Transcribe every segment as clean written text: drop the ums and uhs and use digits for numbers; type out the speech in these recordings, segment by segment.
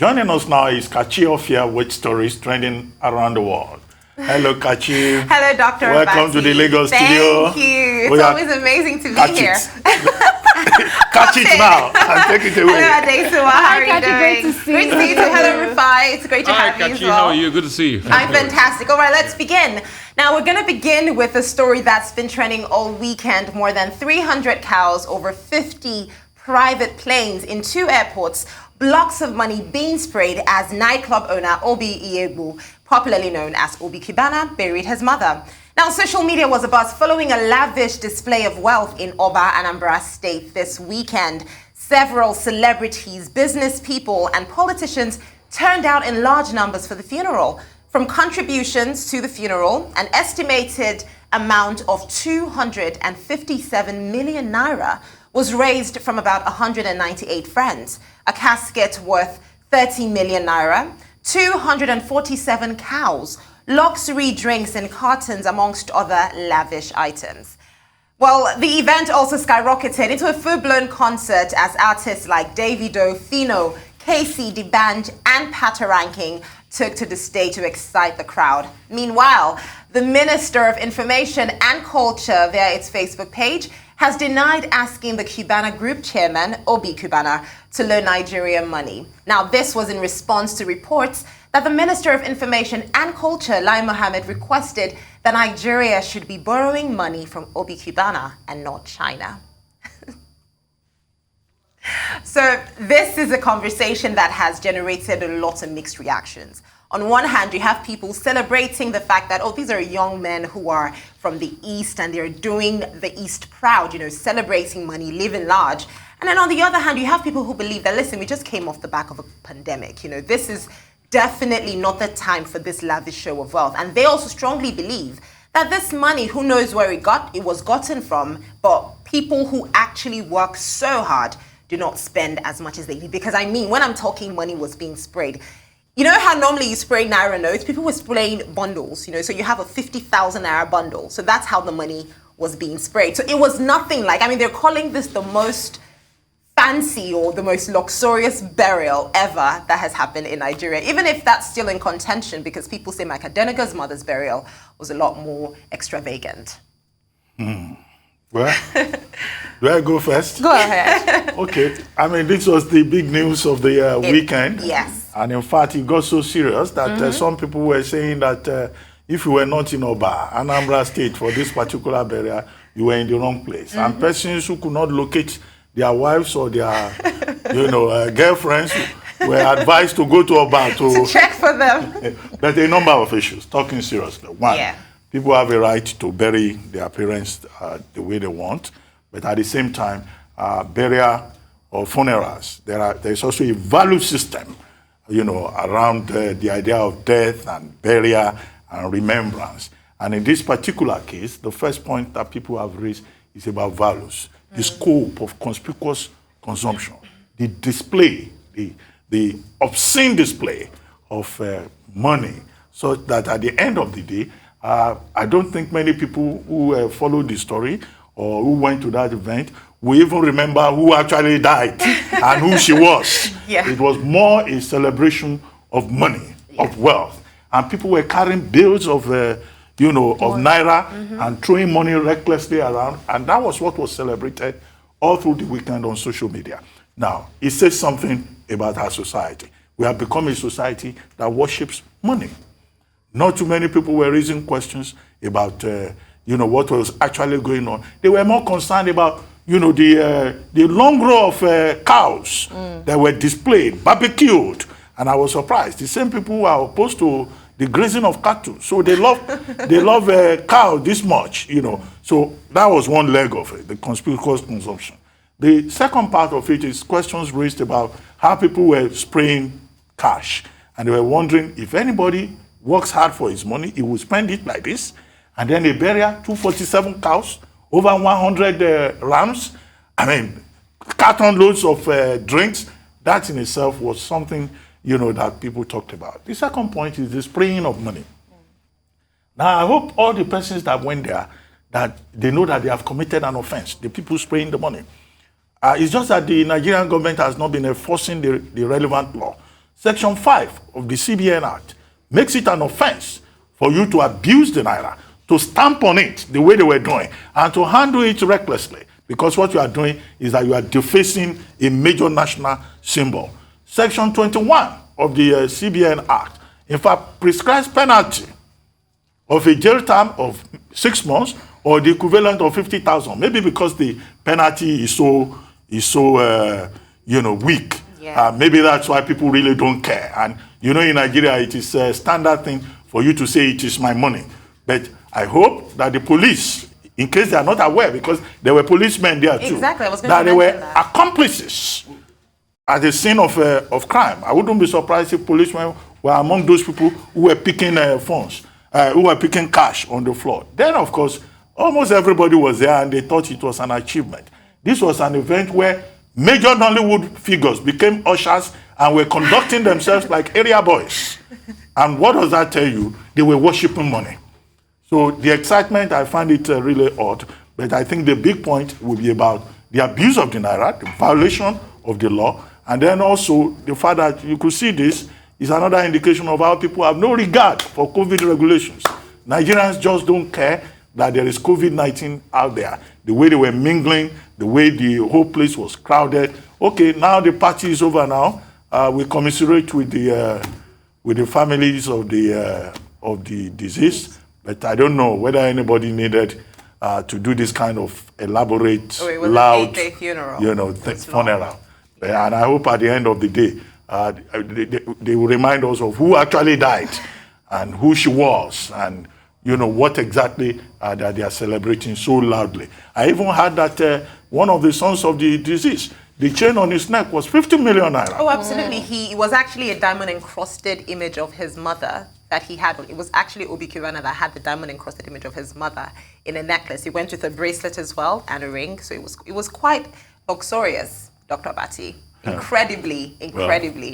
Joining us now is Kachi Ofia with stories trending around the world. Hello, Kachi. Hello, Dr. Welcome to the Lagos studio. Thank you. It's always amazing to be here. Catch it now and take it away. Hello, Adesua. How are you doing? Great to see you. Great to see you too. Hello, Rufai. It's great to have you as Kachi, well. how are you? Good to see you. I'm fantastic. All right, let's begin. Now, we're going to begin with a story that's been trending all weekend. More than 300 cows, over 50 private planes in 2 airports, blocks of money being sprayed as nightclub owner Obi Cubana, popularly known as Obi Cubana, buried his mother. Now, social media was abuzz following a lavish display of wealth in Oba, Anambra State this weekend. Several celebrities, business people, and politicians turned out in large numbers for the funeral. From contributions to the funeral, an estimated amount of 257 million naira was raised from about 198 friends. A casket worth 30 million naira, 247 cows, luxury drinks in cartons, amongst other lavish items. Well, the event also skyrocketed into a full-blown concert as artists like Davido, Fino, KC, D'banj, and Patoranking took to the stage to excite the crowd. Meanwhile, the Minister of Information and Culture, via its Facebook page, has denied asking the Cubana Group chairman, Obi Cubana, to loan Nigeria money. Now, this was in response to reports that the Minister of Information and Culture, Lai Mohammed, requested that Nigeria should be borrowing money from Obi Cubana and not China. So this is a conversation that has generated a lot of mixed reactions. On one hand, you have people celebrating the fact that, oh, these are young men who are from the East and they're doing the East proud, celebrating money, living large. And then on the other hand, you have people who believe that, listen, we just came off the back of a pandemic. This is definitely not the time for this lavish show of wealth. And they also strongly believe that this money, who knows where it was gotten from, but people who actually work so hard do not spend as much as they need. Because when I'm talking money was being sprayed, you know how normally you spray Naira notes? People were spraying bundles, so you have a 50,000 Naira bundle. So that's how the money was being sprayed. So it was nothing like, they're calling this the most fancy or the most luxurious burial ever that has happened in Nigeria. Even if that's still in contention, because people say Mike Adenuga's mother's burial was a lot more extravagant. Well, do I go first? Go ahead. Okay. This was the big news of the weekend. Yes. And in fact, it got so serious that some people were saying that if you were not in Oba, Anambra State, for this particular burial, you were in the wrong place. And persons who could not locate their wives or their, girlfriends were advised to go to Oba to check for them. But a number of issues, talking seriously. One, people have a right to bury their parents the way they want, but at the same time, burial or funerals, there's also a value system, around the idea of death and burial and remembrance. And in this particular case, the first point that people have raised is about values, the scope of conspicuous consumption, the display, the obscene display of money, so that at the end of the day, I don't think many people who followed the story or who went to that event will even remember who actually died and who she was. It was more a celebration of money, of wealth. And people were carrying bills of, of Naira and throwing money recklessly around. And that was what was celebrated all through the weekend on social media. Now, it says something about our society. We have become a society that worships money. Not too many people were raising questions about, what was actually going on. They were more concerned about, the long row of cows that were displayed, barbecued. And I was surprised. The same people who are opposed to the grazing of cattle. So they love cow this much, So that was one leg of it, the conspicuous consumption. The second part of it is questions raised about how people were spraying cash. And they were wondering if anybody works hard for his money, he will spend it like this. And then a burial, 247 cows, over 100 rams. Carton loads of drinks. That in itself was something, that people talked about. The second point is the spraying of money. Now, I hope all the persons that went there, that they know that they have committed an offense, the people spraying the money. It's just that the Nigerian government has not been enforcing the relevant law. Section 5 of the CBN Act makes it an offense for you to abuse the naira, to stamp on it the way they were doing, and to handle it recklessly, because what you are doing is that you are defacing a major national symbol. Section 21 of the CBN Act, in fact, prescribes penalty of a jail term of 6 months or the equivalent of 50,000. Maybe because the penalty is so weak. Yeah. Maybe that's why people really don't care. And in Nigeria, it is a standard thing for you to say it is my money. But I hope that the police, in case they are not aware, because there were policemen there too, exactly. I was going that to they were that. accomplices at the scene of crime. I wouldn't be surprised if policemen were among those people who were picking phones, who were picking cash on the floor. Then, of course, almost everybody was there and they thought it was an achievement. This was an event where major Nollywood figures became ushers and were conducting themselves like area boys. And what does that tell you? They were worshiping money. So the excitement, I find it really odd. But I think the big point will be about the abuse of the naira, the violation of the law, and then also the fact that you could see this is another indication of how people have no regard for COVID regulations. Nigerians just don't care that there is COVID-19 out there. The way they were mingling, the way the whole place was crowded. Okay, now the party is over now. We commiserate with the families of the deceased, but I don't know whether anybody needed to do this kind of elaborate, loud, funeral. Funeral. And I hope at the end of the day, they will remind us of who actually died and who she was and what exactly that they are celebrating so loudly. I even heard that one of the sons of the deceased, the chain on his neck was 50 million naira. Oh, absolutely. He was actually a diamond-encrusted image of his mother that he had. It was actually Obi Cubana that had the diamond-encrusted image of his mother in a necklace. He went with a bracelet as well and a ring. So it was quite luxurious, Dr. Bati. Incredibly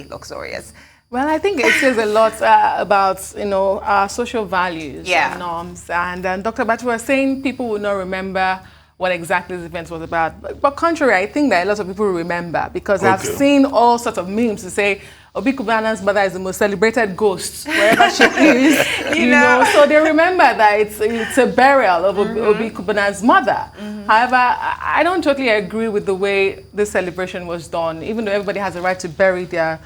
luxurious. Well, I think it says a lot about, our social values and norms. And Dr. Batu was saying people will not remember what exactly this event was about. But contrary, I think that a lot of people remember because I've seen all sorts of memes to say, Obi Cubana's mother is the most celebrated ghost wherever she is. you know, so they remember that it's a burial of Obi Cubana's mother. However, I don't totally agree with the way this celebration was done, even though everybody has a right to bury their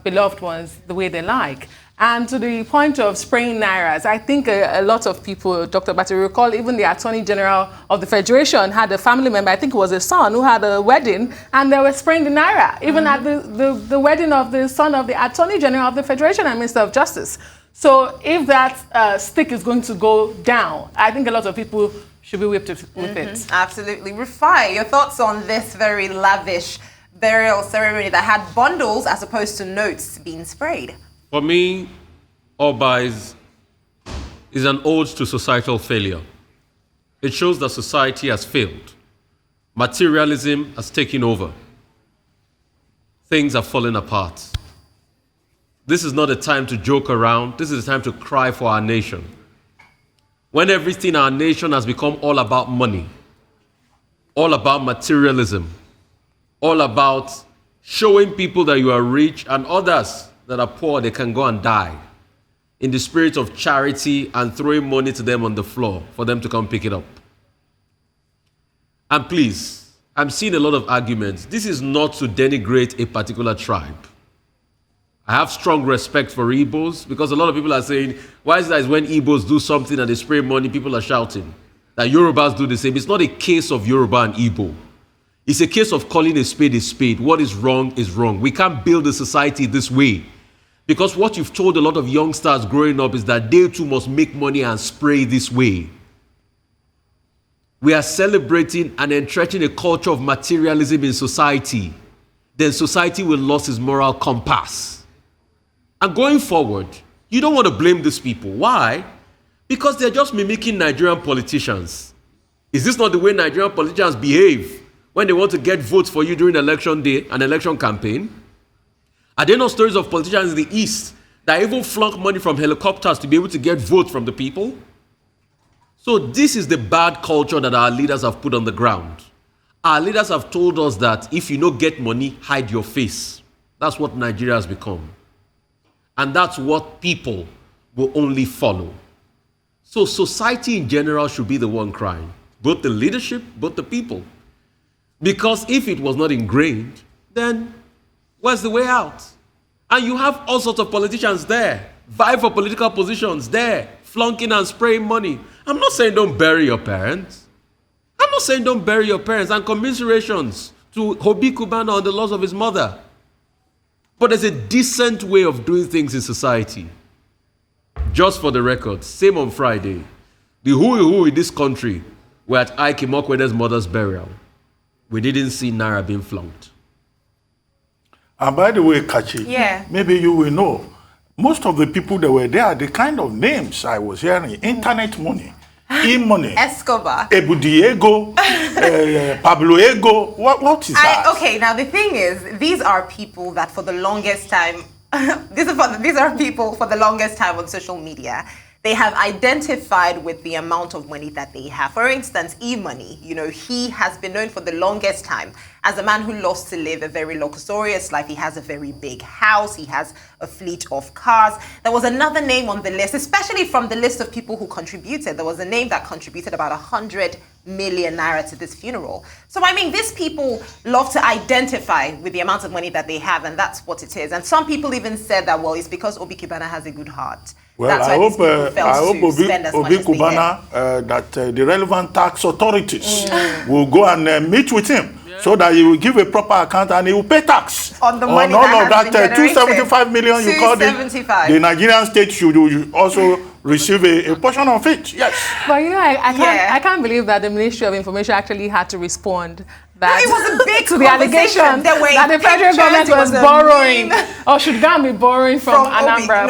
beloved ones the way they like. And to the point of spraying nairas, I think a lot of people, Dr. Batu, recall even the Attorney General of the Federation had a family member, I think it was a son, who had a wedding, and they were spraying the naira, even at the wedding of the son of the Attorney General of the Federation and Minister of Justice. So if that stick is going to go down, I think a lot of people should be whipped with it. Absolutely. Rufai, your thoughts on this very lavish burial ceremony that had bundles as opposed to notes being sprayed? For me, Oba is an ode to societal failure. It shows that society has failed. Materialism has taken over. Things are falling apart. This is not a time to joke around. This is a time to cry for our nation. When everything in our nation has become all about money, all about materialism, all about showing people that you are rich and others that are poor, they can go and die in the spirit of charity and throwing money to them on the floor for them to come pick it up. And please, I'm seeing a lot of arguments. This is not to denigrate a particular tribe. I have strong respect for Igbos because a lot of people are saying, why is that when Igbos do something and they spray money, people are shouting? That Yorubas do the same. It's not a case of Yoruba and Igbo. It's a case of calling a spade a spade. What is wrong is wrong. We can't build a society this way. Because what you've told a lot of youngsters growing up is that they too must make money and spray this way. We are celebrating and entrenching a culture of materialism in society. Then society will lose its moral compass. And going forward, you don't want to blame these people. Why? Because they're just mimicking Nigerian politicians. Is this not the way Nigerian politicians behave when they want to get votes for you during election day, an election campaign? Are there not stories of politicians in the East that even flunk money from helicopters to be able to get votes from the people? So this is the bad culture that our leaders have put on the ground. Our leaders have told us that if you don't get money, hide your face. That's what Nigeria has become. And that's what people will only follow. So society in general should be the one crying. Both the leadership, both the people. Because if it was not ingrained, then where's the way out? And you have all sorts of politicians there, vie for political positions there, flunking and spraying money. I'm not saying don't bury your parents. I'm not saying don't bury your parents, and commiserations to Obi Cubana on the loss of his mother. But there's a decent way of doing things in society. Just for the record, same on Friday, the who in this country were at Ike Imokwede's mother's burial. We didn't see Naira being flunked. And by the way, Kachi, maybe you will know, most of the people that were there, the kind of names I was hearing, internet money, e-money, Escobar, Ebu Diego, Pablo Ego, what is that? Okay, now the thing is, these are people that for the longest time, these are people for the longest time on social media. They have identified with the amount of money that they have. For instance, E-Money, he has been known for the longest time as a man who loves to live a very luxurious life. He has a very big house. He has a fleet of cars. There was another name on the list, especially from the list of people who contributed. There was a name that contributed about 100 million naira to this funeral. So, these people love to identify with the amount of money that they have, and that's what it is. And some people even said that, well, it's because Obi Cubana has a good heart. Well, I hope Obi Cubana, that the relevant tax authorities will go and meet with him so that he will give a proper account and he will pay tax on the money on all of that 275 million you called it. The Nigerian state should also receive a portion of it. Yes. But I can't believe that the Ministry of Information actually had to respond. That it was a big to the allegation that the federal government was borrowing or should go and be borrowing from Anambra.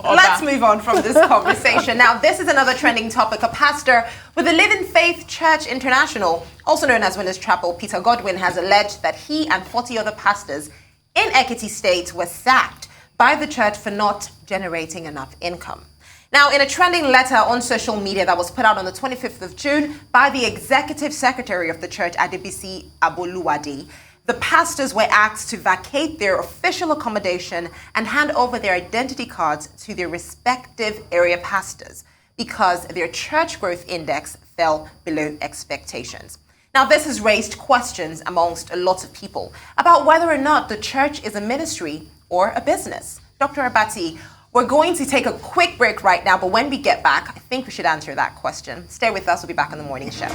Let's move on from this conversation. Now, this is another trending topic. A pastor with the Living Faith Church International, also known as Winners Chapel, Peter Godwin, has alleged that he and 40 other pastors in Ekiti State were sacked by the church for not generating enough income. Now, in a trending letter on social media that was put out on the 25th of June by the Executive Secretary of the Church, Adebisi Aboluwade, the pastors were asked to vacate their official accommodation and hand over their identity cards to their respective area pastors because their church growth index fell below expectations. Now, this has raised questions amongst a lot of people about whether or not the church is a ministry or a business. Dr. Abati, we're going to take a quick break right now, but when we get back, I think we should answer that question. Stay with us. We'll be back on the morning show.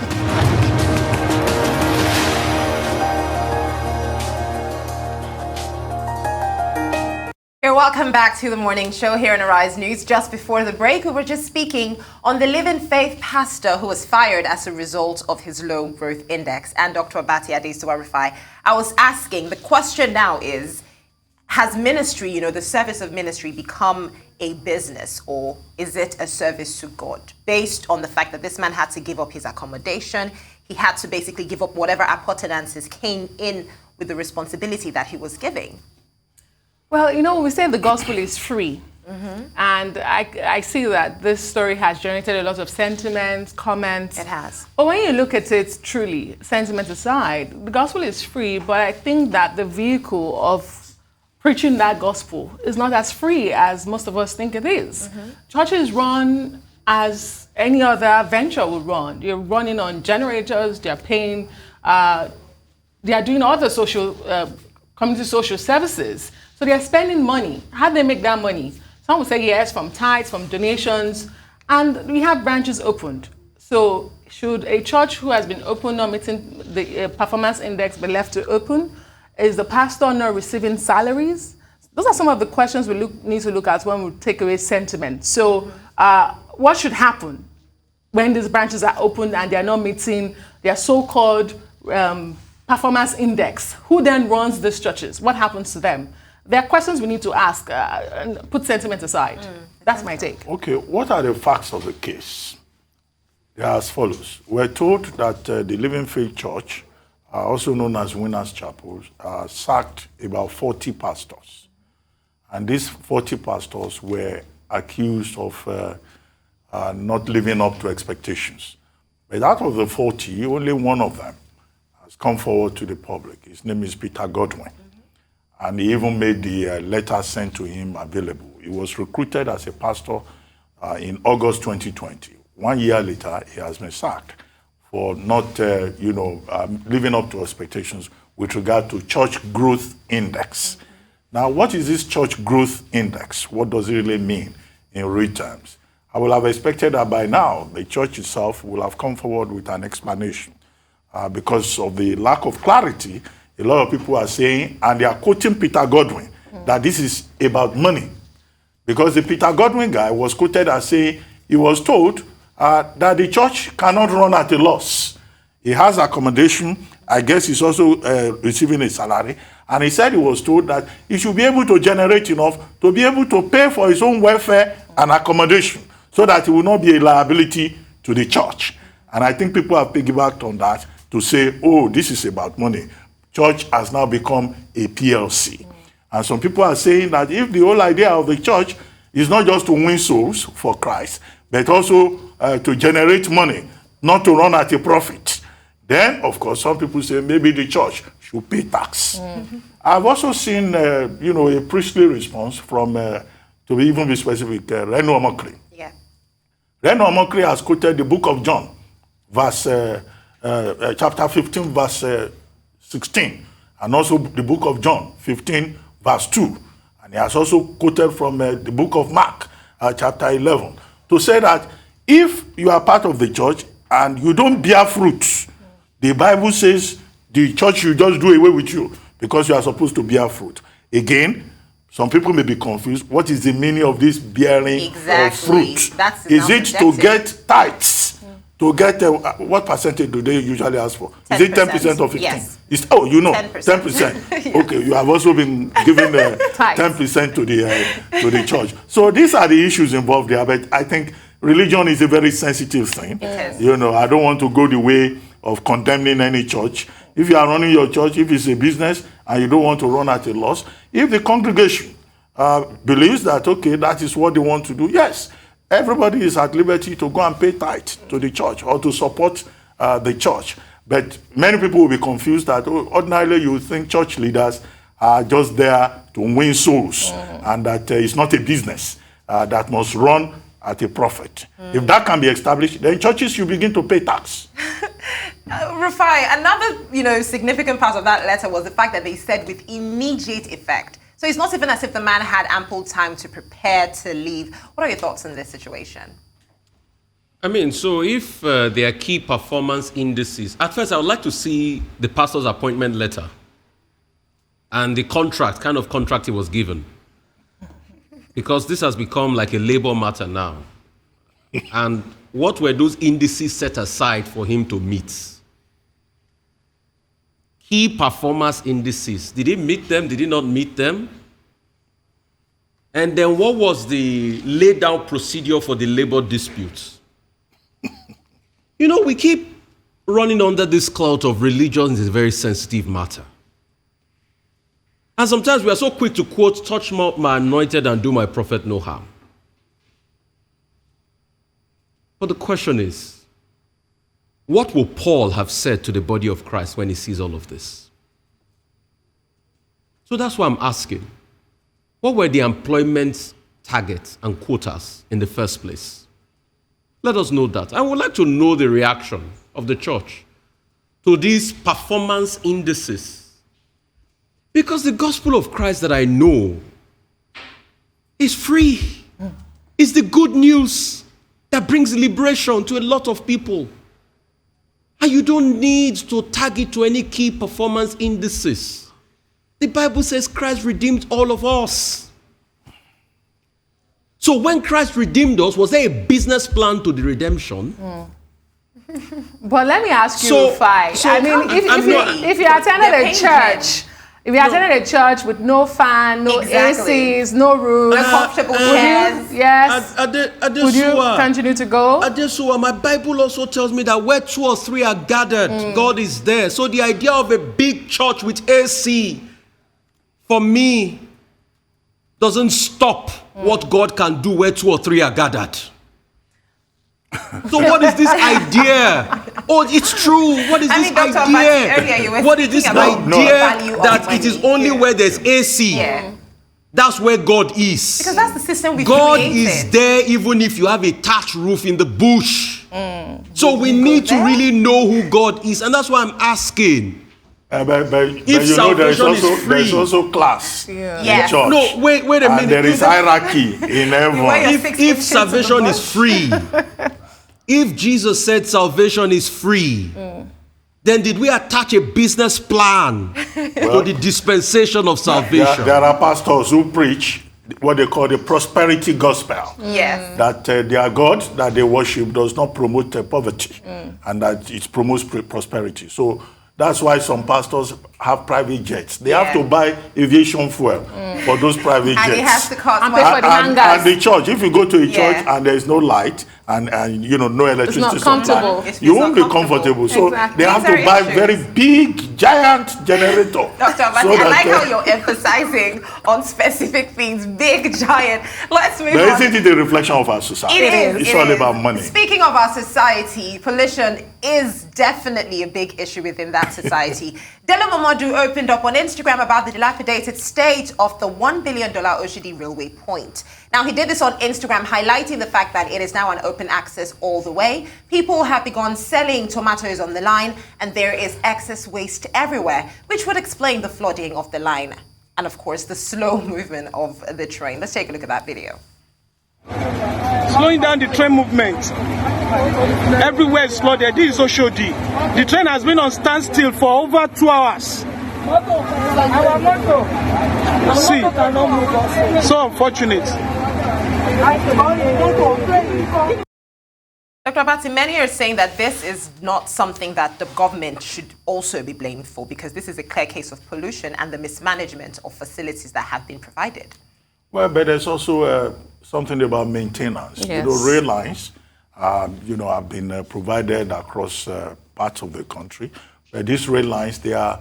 Welcome back to the morning show here on Arise News. Just before the break, we were just speaking on the Living Faith pastor who was fired as a result of his low growth index. And Dr. Abati Adesuwarifai, I was asking, the question now is, has ministry, the service of ministry, become a business, or is it a service to God? Based on the fact that this man had to give up his accommodation, he had to basically give up whatever appurtenances came in with the responsibility that he was giving. Well, we say the gospel is free. And I see that this story has generated a lot of sentiments, comments. It has. But when you look at it truly, sentiment aside, the gospel is free, but I think that the vehicle of preaching that gospel is not as free as most of us think it is. Churches run as any other venture would run. You're running on generators, they're paying, they are doing other social, community social services. So they're spending money. How do they make that money? Some would say yes, from tithes, from donations, and we have branches opened. So should a church who has been open not meeting the performance index be left to open? Is the pastor not receiving salaries? Those are some of the questions we need to look at when we take away sentiment. So what should happen when these branches are open and they are not meeting their so-called performance index? Who then runs these churches? What happens to them? There are questions we need to ask and put sentiment aside. That's my take. Okay, what are the facts of the case? They are as follows. We're told that the Living Faith Church, also known as Winners Chapel, sacked about 40 pastors. And these 40 pastors were accused of not living up to expectations. But out of the 40, only one of them has come forward to the public. His name is Peter Godwin. and he even made the letter sent to him available. He was recruited as a pastor in August 2020. 1 year later, he has been sacked for not, living up to expectations with regard to church growth index. Now, what is this church growth index? What does it really mean in real terms? I would have expected that by now, the church itself will have come forward with an explanation. Because of the lack of clarity, a lot of people are saying, and they are quoting Peter Godwin, that this is about money. Because the Peter Godwin guy was quoted as saying, he was told that the church cannot run at a loss. He has accommodation. I guess he's also receiving a salary. And he said he was told that he should be able to generate enough to be able to pay for his own welfare and accommodation so that he will not be a liability to the church. And I think people have piggybacked on that to say, oh, this is about money. Church has now become a PLC. And some people are saying that if the whole idea of the church is not just to win souls for Christ, but also to generate money, not to run at a profit, then, of course, some people say maybe the church should pay tax. I've also seen, a priestly response from, to even be specific, Renu Omokri. Yeah. Renu Omokri has quoted the book of John, chapter 15, verse 16, and also the book of John 15, verse 2. And he has also quoted from the book of Mark, chapter 11, to say that if you are part of the church and you don't bear fruit, the Bible says the church should just do away with you because you are supposed to bear fruit. Again, some people may be confused. What is the meaning of this bearing of fruit? Is it to get tithes? To get what percentage do they usually ask for? 10%. Is it 10% or 15%? Yes. 10%. Yes. Okay, you have also been given 10% to the church. So these are the issues involved there. But I think religion is a very sensitive thing. Yes. I don't want to go the way of condemning any church. If you are running your church, if it's a business and you don't want to run at a loss, if the congregation believes that, okay, that is what they want to do, yes, everybody is at liberty to go and pay tithe to the church or to support the church. But many people will be confused that ordinarily you think church leaders are just there to win souls and that it's not a business that must run at a profit. If that can be established, then churches should begin to pay tax. Rufai, another significant part of that letter was the fact that they said with immediate effect. So it's not even as if the man had ample time to prepare to leave. What are your thoughts on this situation? I mean, so if there are key performance indices, at first I would like to see the pastor's appointment letter and the kind of contract he was given. Because this has become like a labor matter now. And what were those indices set aside for him to meet? Key performance indices. Did he meet them? Did he not meet them? And then what was the laid down procedure for the labor disputes? We keep running under this cloud of religion is a very sensitive matter. And sometimes we are so quick to quote, touch my anointed and do my prophet no harm. But the question is, what will Paul have said to the body of Christ when he sees all of this? So that's why I'm asking, what were the employment targets and quotas in the first place? Let us know that. I would like to know the reaction of the church to these performance indices. Because the gospel of Christ that I know is free. It's the good news that brings liberation to a lot of people. And you don't need to tag it to any key performance indices. The Bible says Christ redeemed all of us. So when Christ redeemed us, was there a business plan to the redemption? But let me ask you, Rufai. If you attended a church... If you attended a church with no fan, no ACs, no roofs, uncomfortable chairs, yes, would you continue to go? Adesua, my Bible also tells me that where 2 or 3 are gathered, God is there. So the idea of a big church with AC, for me, doesn't stop what God can do where 2 or 3 are gathered. So what is this idea Oh, it's true. What is this Dr. idea? Abati, earlier you were What is this idea that it is only where there's AC? Yeah. That's where God is. Because that's the system we God created. is there even if you have a thatched roof in the bush. So we need to really know who God is. And that's why I'm asking. But if you know there's also class in church. No, wait a minute. And there is hierarchy in everyone. If salvation is free, if Jesus said salvation is free, then did we attach a business plan to the dispensation of salvation? There are pastors who preach what they call the prosperity gospel. Yes. That their God that they worship does not promote poverty, and that it promotes prosperity. So that's why some pastors have private jets. They have to buy aviation fuel for those private jets. And it has to cost And money. pay for the hangars. And the church, if you go to a church and there's no light and you know no electricity supply, you won't be comfortable. So they have to buy very big, giant generator. Dr. Abati, I like how you're emphasizing on specific things, big, giant. Let's move on. But isn't it a reflection of our society? It is. It's all about money. Speaking of our society, pollution is definitely a big issue within that society. Dela Momodu opened up on Instagram about the dilapidated state of the $1 billion Oshodi Railway Point. Now, he did this on Instagram, highlighting the fact that it is now an open access all the way. People have begun selling tomatoes on the line, and there is excess waste everywhere, which would explain the flooding of the line. And of course, the slow movement of the train. Let's take a look at that video. Slowing down the train movement. Everywhere is flooded. This is Oshodi. The train has been on standstill for over 2 hours. See, so unfortunate. Dr. Abati, many are saying that this is not something that the government should also be blamed for, because this is a clear case of pollution and the mismanagement of facilities that have been provided. Well, but there's also something about maintenance. Yes. You know, rail lines, have been provided across parts of the country. But these rail lines, they are,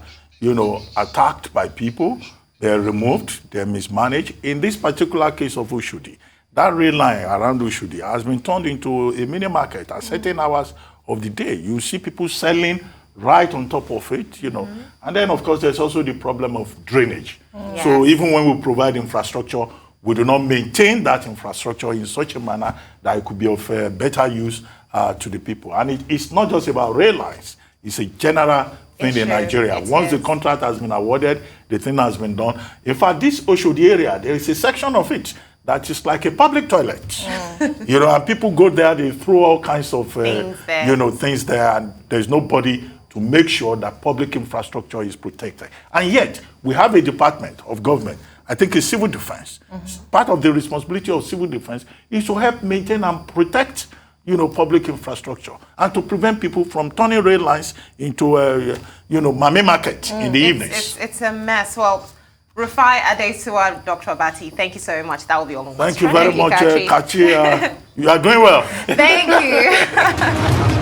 attacked by people. They're removed. They're mismanaged. In this particular case of Oshodi, that rail line around Oshodi has been turned into a mini market at certain hours of the day. You see people selling right on top of it, And then, of course, there's also the problem of drainage. Yes. So even when we provide infrastructure, we do not maintain that infrastructure in such a manner that it could be of better use to the people. And it's not just about rail lines. It's a general thing in Nigeria. Once the contract has been awarded, the thing has been done. In fact, this Oshodi area, there is a section of it that is like a public toilet. And people go there, they throw all kinds of things there, and there's nobody to make sure that public infrastructure is protected. And yet, we have a department of government, I think it's civil defense. Part of the responsibility of civil defense is to help maintain and protect, public infrastructure, and to prevent people from turning rail lines into mame market in the evenings. It's a mess. Well, Rufai Adesuwa, Dr. Abati, thank you so much. That will be all. Thank you very much, Kachi. You are doing well. Thank you.